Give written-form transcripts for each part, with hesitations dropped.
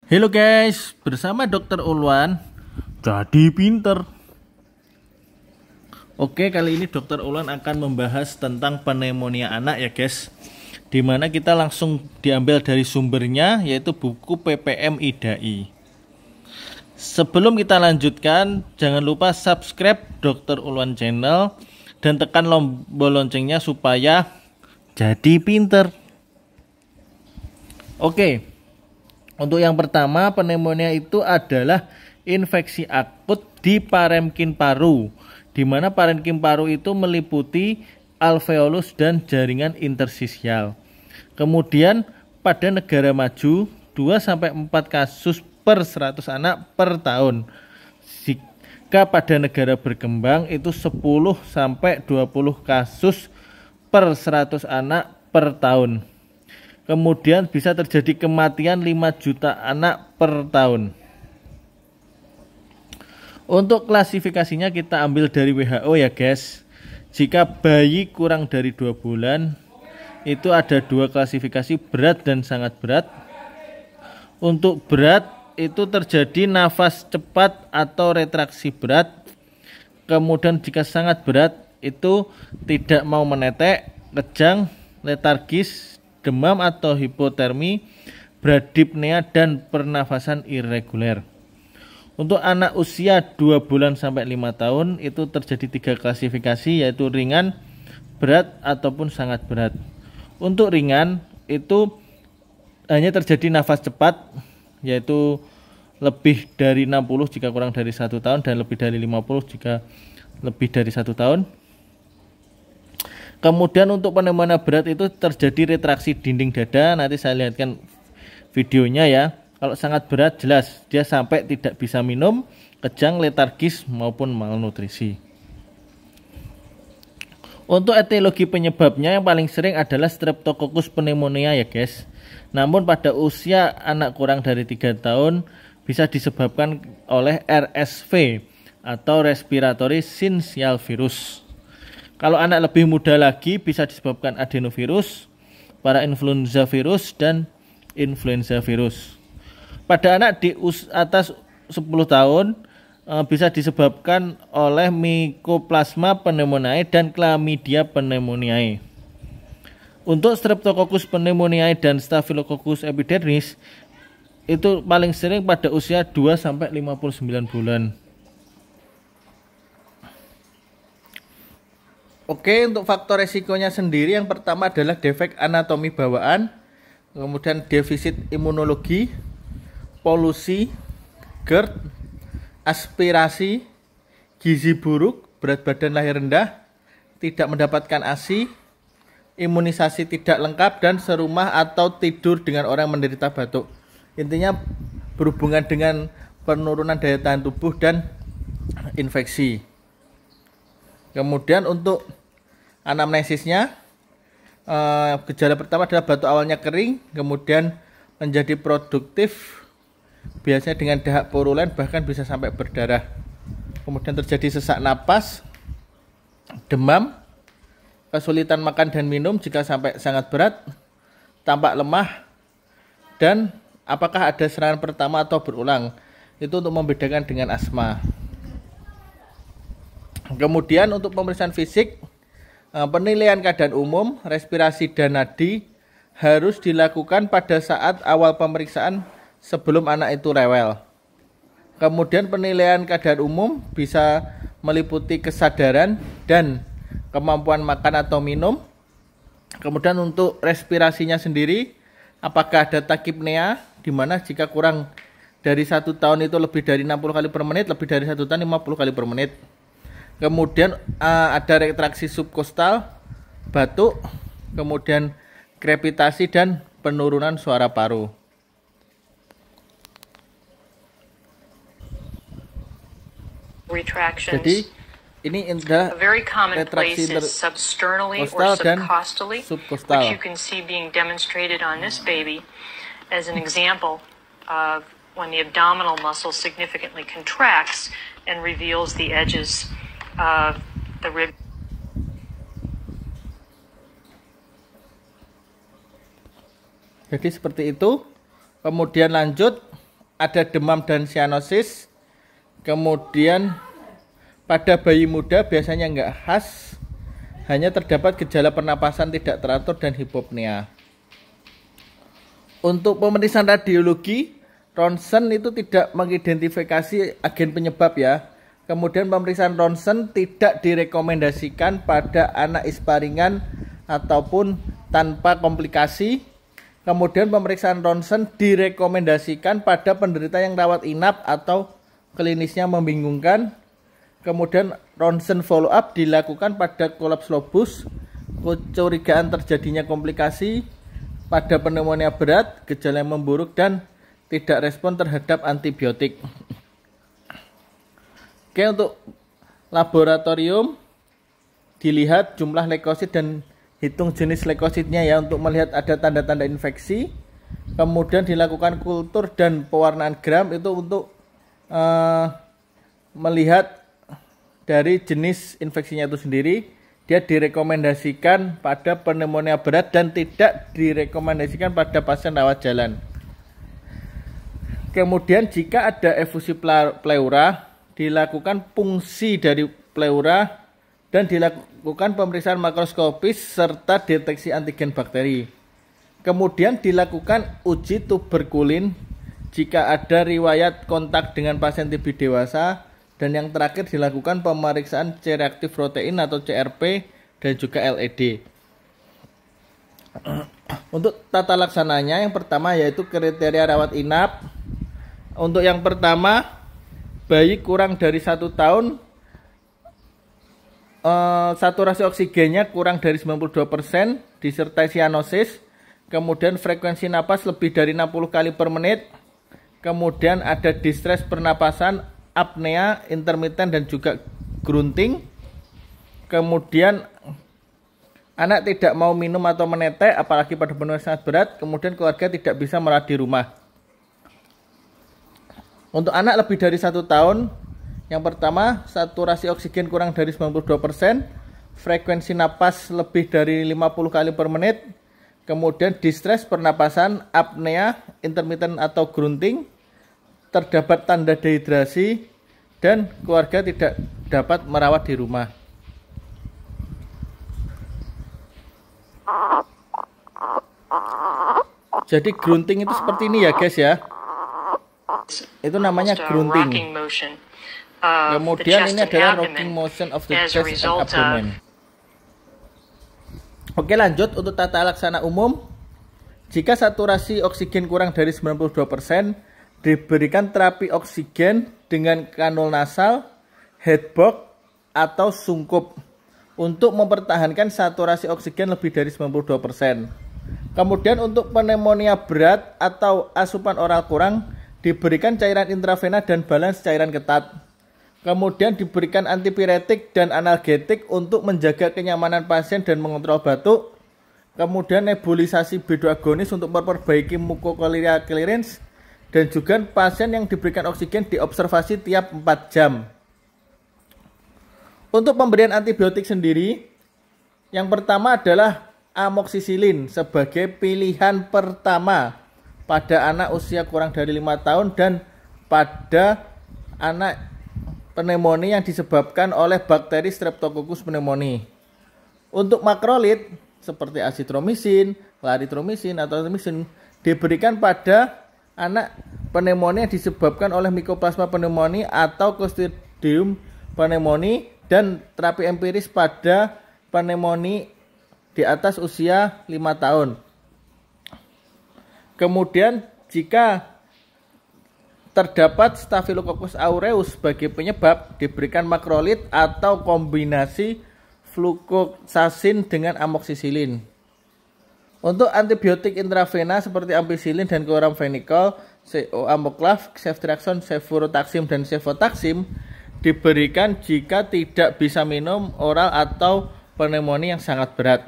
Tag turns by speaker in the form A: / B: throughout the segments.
A: Halo guys, bersama Dokter Ulwan. Jadi pinter. Oke, kali ini Dokter Ulwan akan membahas tentang pneumonia anak ya guys. Dimana kita langsung diambil dari sumbernya, yaitu buku PPM IDAI. Sebelum kita lanjutkan, jangan lupa subscribe Dokter Ulwan channel dan tekan tombol loncengnya supaya jadi pinter. Oke. Untuk yang pertama, pneumonia itu adalah infeksi akut di parenkim paru, di mana parenkim paru itu meliputi alveolus dan jaringan interstisial. Kemudian pada negara maju 2-4 kasus per 100 anak per tahun. Jika pada negara berkembang itu 10-20 kasus per 100 anak per tahun. Kemudian bisa terjadi kematian 5 juta anak per tahun. Untuk klasifikasinya kita ambil dari WHO ya guys. Jika bayi kurang dari 2 bulan, itu ada 2 klasifikasi, berat dan sangat berat. Untuk berat itu terjadi nafas cepat atau retraksi berat. Kemudian jika sangat berat itu tidak mau menetek, kejang, letargis, demam atau hipotermi, bradypnea dan pernafasan irreguler. Untuk anak usia 2 bulan sampai 5 tahun itu terjadi 3 klasifikasi, yaitu ringan, berat ataupun sangat berat. Untuk ringan itu hanya terjadi nafas cepat, yaitu lebih dari 60 jika kurang dari 1 tahun dan lebih dari 50 jika lebih dari 1 tahun. Kemudian untuk pneumonia berat itu terjadi retraksi dinding dada, nanti saya lihatkan videonya ya. Kalau sangat berat jelas dia sampai tidak bisa minum, kejang, letargis maupun malnutrisi. Untuk etiologi penyebabnya yang paling sering adalah Streptococcus pneumonia ya guys. Namun pada usia anak kurang dari 3 tahun bisa disebabkan oleh RSV atau respiratory syncytial virus. Kalau anak lebih muda lagi bisa disebabkan adenovirus, parainfluenza virus, dan influenza virus. Pada anak di atas 10 tahun bisa disebabkan oleh Mycoplasma pneumoniae dan Chlamydia pneumoniae. Untuk Streptococcus pneumoniae dan Staphylococcus epidermidis itu paling sering pada usia 2-59 bulan. Oke, untuk faktor resikonya sendiri yang pertama adalah defek anatomi bawaan, kemudian defisit imunologi, polusi, GERD, aspirasi, gizi buruk, berat badan lahir rendah, tidak mendapatkan ASI, imunisasi tidak lengkap, dan serumah atau tidur dengan orang menderita batuk. Intinya berhubungan dengan penurunan daya tahan tubuh dan infeksi. Kemudian untuk anamnesisnya, gejala pertama adalah batuk awalnya kering, kemudian menjadi produktif, biasanya dengan dahak purulen bahkan bisa sampai berdarah. Kemudian terjadi sesak napas, demam, kesulitan makan dan minum jika sampai sangat berat, tampak lemah, dan apakah ada serangan pertama atau berulang. Itu untuk membedakan dengan asma. Kemudian untuk pemeriksaan fisik, penilaian keadaan umum, respirasi dan nadi harus dilakukan pada saat awal pemeriksaan sebelum anak itu rewel. Kemudian penilaian keadaan umum bisa meliputi kesadaran dan kemampuan makan atau minum. Kemudian untuk respirasinya sendiri, apakah ada tachypnea, di mana jika kurang dari 1 tahun itu lebih dari 60 kali per menit, lebih dari 1 tahun 50 kali per menit. Kemudian ada retraksi subkostal, batuk, kemudian krepitasi dan penurunan suara paru. Jadi ini adalah retraksi interkostal dan subkostal.
B: Which you can see being demonstrated on this baby as an example of when the abdominal muscle significantly contracts and reveals the edges of the rib.
A: Jadi seperti itu. Kemudian lanjut ada demam dan sianosis. Kemudian pada bayi muda biasanya enggak khas, hanya terdapat gejala pernapasan tidak teratur dan hipopnea. Untuk pemeriksaan radiologi, ronsen itu tidak mengidentifikasi agen penyebab ya. Kemudian pemeriksaan ronsen tidak direkomendasikan pada anak ISPA ringan ataupun tanpa komplikasi. Kemudian pemeriksaan ronsen direkomendasikan pada penderita yang rawat inap atau klinisnya membingungkan. Kemudian ronsen follow up dilakukan pada kolaps lobus, kecurigaan terjadinya komplikasi, pada pneumonia berat, gejala yang memburuk dan tidak respon terhadap antibiotik. Oke, untuk laboratorium dilihat jumlah leukosit dan hitung jenis leukositnya ya untuk melihat ada tanda-tanda infeksi. Kemudian dilakukan kultur dan pewarnaan gram itu untuk melihat dari jenis infeksinya itu sendiri. Dia direkomendasikan pada pneumonia berat dan tidak direkomendasikan pada pasien rawat jalan. Kemudian jika ada efusi pleura, dilakukan fungsi dari pleura dan dilakukan pemeriksaan makroskopis serta deteksi antigen bakteri. Kemudian dilakukan uji tuberkulin jika ada riwayat kontak dengan pasien TB dewasa, dan yang terakhir dilakukan pemeriksaan C-reaktif protein atau CRP dan juga LED. Untuk tata laksananya yang pertama yaitu kriteria rawat inap. Untuk yang pertama, bayi kurang dari 1 tahun, saturasi oksigennya kurang dari 92%, disertai sianosis, kemudian frekuensi napas lebih dari 60 kali per menit, kemudian ada distress pernapasan, apnea, intermiten dan juga grunting, kemudian anak tidak mau minum atau menetek, apalagi pada penuh sangat berat, kemudian keluarga tidak bisa merawat di rumah. Untuk anak lebih dari 1 tahun, yang pertama saturasi oksigen kurang dari 92%, frekuensi napas lebih dari 50 kali per menit, kemudian distress pernapasan, apnea, intermiten atau grunting, terdapat tanda dehidrasi, dan keluarga tidak dapat merawat di rumah. Jadi grunting itu seperti ini ya guys ya. Itu namanya grunting. Kemudian ini adalah rocking motion of the chest and abdomen. Oke, lanjut untuk tata laksana umum. Jika saturasi oksigen kurang dari 92%, diberikan terapi oksigen dengan kanul nasal, headbox atau sungkup untuk mempertahankan saturasi oksigen lebih dari 92%. Kemudian untuk pneumonia berat atau asupan oral kurang, diberikan cairan intravena dan balans cairan ketat. Kemudian diberikan antipiretik dan analgetik untuk menjaga kenyamanan pasien dan mengontrol batuk. Kemudian nebulisasi B2 agonis untuk memperbaiki mucociliary clearance. Dan juga pasien yang diberikan oksigen diobservasi tiap 4 jam. Untuk pemberian antibiotik sendiri, yang pertama adalah amoksisilin sebagai pilihan pertama pada anak usia kurang dari 5 tahun dan pada anak pneumonia yang disebabkan oleh bakteri Streptococcus pneumoniae. Untuk makrolid seperti azitromisin, clarithromycin atau azitromisin diberikan pada anak pneumonia disebabkan oleh Mycoplasma pneumoniae atau Clostridium pneumoniae dan terapi empiris pada pneumonia di atas usia 5 tahun. Kemudian jika terdapat Staphylococcus aureus sebagai penyebab, diberikan makrolid atau kombinasi flucloxacin dengan amoksisilin. Untuk antibiotik intravena seperti ampicillin dan chloramphenicol, CO Amoklav, ceftriaxone, cefurotaxim dan cefotaxim diberikan jika tidak bisa minum oral atau pneumonia yang sangat berat.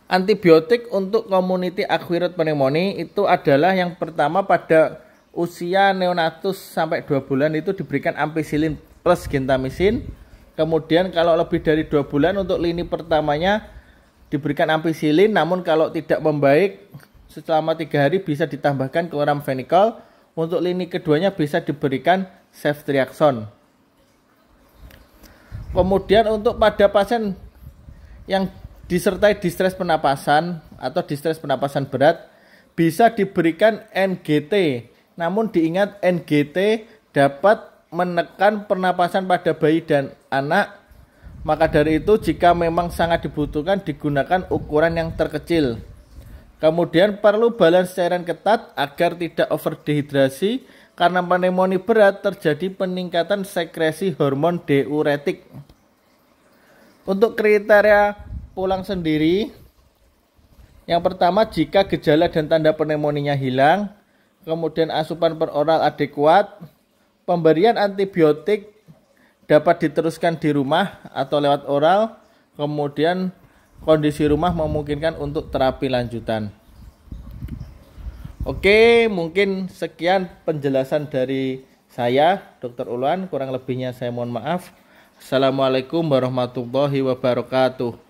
A: Antibiotik untuk community acquired pneumonia itu adalah yang pertama pada usia neonatus sampai 2 bulan itu diberikan ampicillin plus gentamicin. Kemudian kalau lebih dari 2 bulan untuk lini pertamanya diberikan ampicillin, namun kalau tidak membaik selama 3 hari bisa ditambahkan chloramphenicol. Untuk lini keduanya bisa diberikan ceftriaxone. Kemudian untuk pada pasien yang disertai distres penapasan atau distres penapasan berat bisa diberikan NGT. Namun diingat NGT dapat menekan pernapasan pada bayi dan anak. Maka dari itu jika memang sangat dibutuhkan digunakan ukuran yang terkecil. Kemudian perlu balance cairan ketat agar tidak overdehidrasi karena pneumonia berat terjadi peningkatan sekresi hormon diuretik. Untuk kriteria pulang sendiri, yang pertama jika gejala dan tanda pneumonia hilang, kemudian asupan per oral adekuat, pemberian antibiotik dapat diteruskan di rumah atau lewat oral, kemudian kondisi rumah memungkinkan untuk terapi lanjutan. Oke, mungkin sekian penjelasan dari saya, Dr. Ulwan. Kurang lebihnya saya mohon maaf. Assalamualaikum warahmatullahi wabarakatuh.